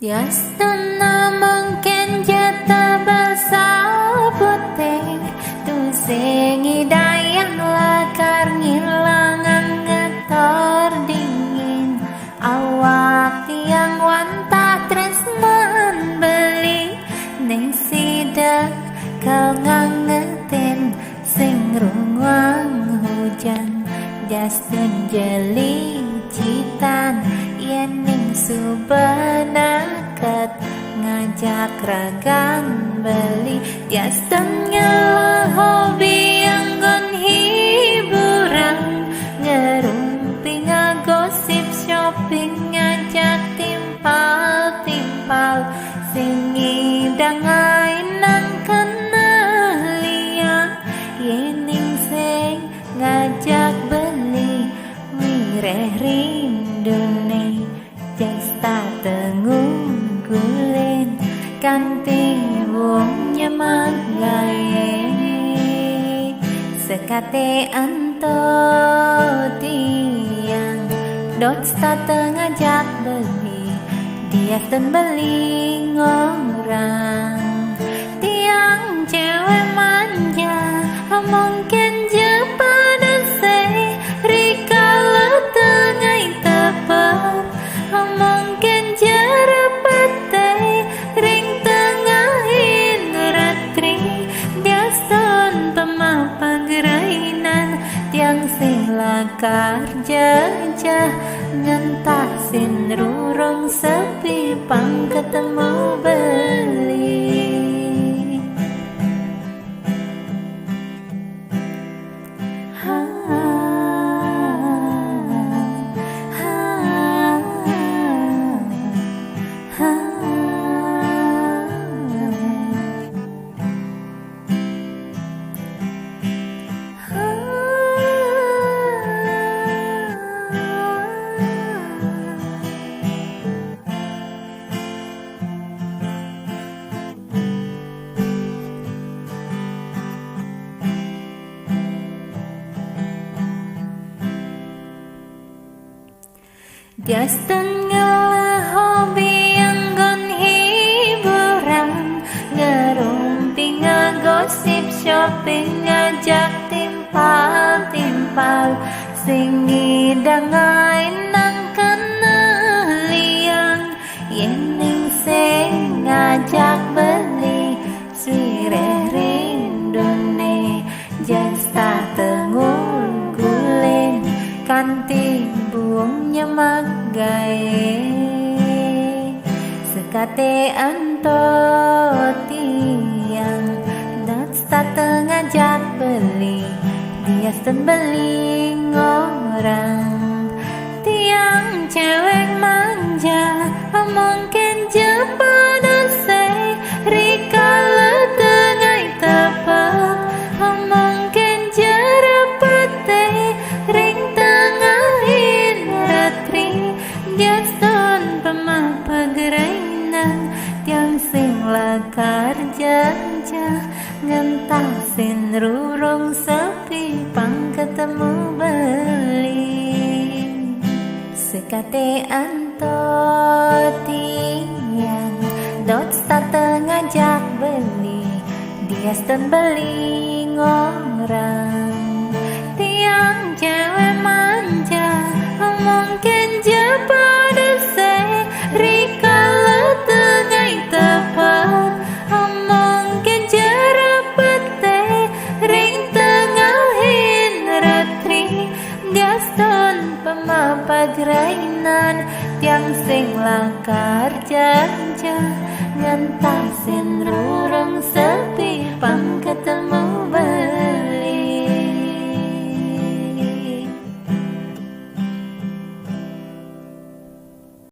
Tiasna mungkin jata bersaboteng tu sengi dayang lakar ngilangan ngetor dingin awak tiang wantah tresman beli ning sidak kau ngangetin sing rungwang hujan jasdun jeli citan yen ning subanaket ngajak ragan beli jasdun nyala hobi anggon hiburan ngerumpi ngagosip shopping ngajak timpal-timpal sing ngidang ainan kenalian yening sing ngajak beli wireh rindune jasta tengung gulen kanthi wong nyemak gawe sekate anto tiang dot stata ngajak beli dia ten beli ngorang tiang cewek manja mungkin je pada say rika letengai tepap mungkin je repete ring tengahin ratri dia son pemapa gerainan tiang sing lakar jajah ngentasin rurung sepi pang ketemu beli dia setengah hobi anggon hiburan ngerumpi ngagosip shopping ngajak timpal-timpal sing ngidang ainang kenalian yening sing ngajak beli swireh rindune jasta tengul gulen kanthi buong nyemak gae sekate anto tiang dat stata ngajak beli dia sen beli ngorang tiang cewek manja mungkin je pada say rika letengai tepat mungkin je repete ring tengahin ratri dia son pemapa gerainan tiang sing lakar jajah ngentasin rurung sepi pang ketemu beli sekate anto tiang dot stata ngajak beli dia son beli ngorang tiang cewek manja mungkin je pada say rika letengai tepat mungkin je repete ring tengahin ratri dia son pemapa gerainan tiang sing lakar jajah ngentasin rurung sepi pang ketemu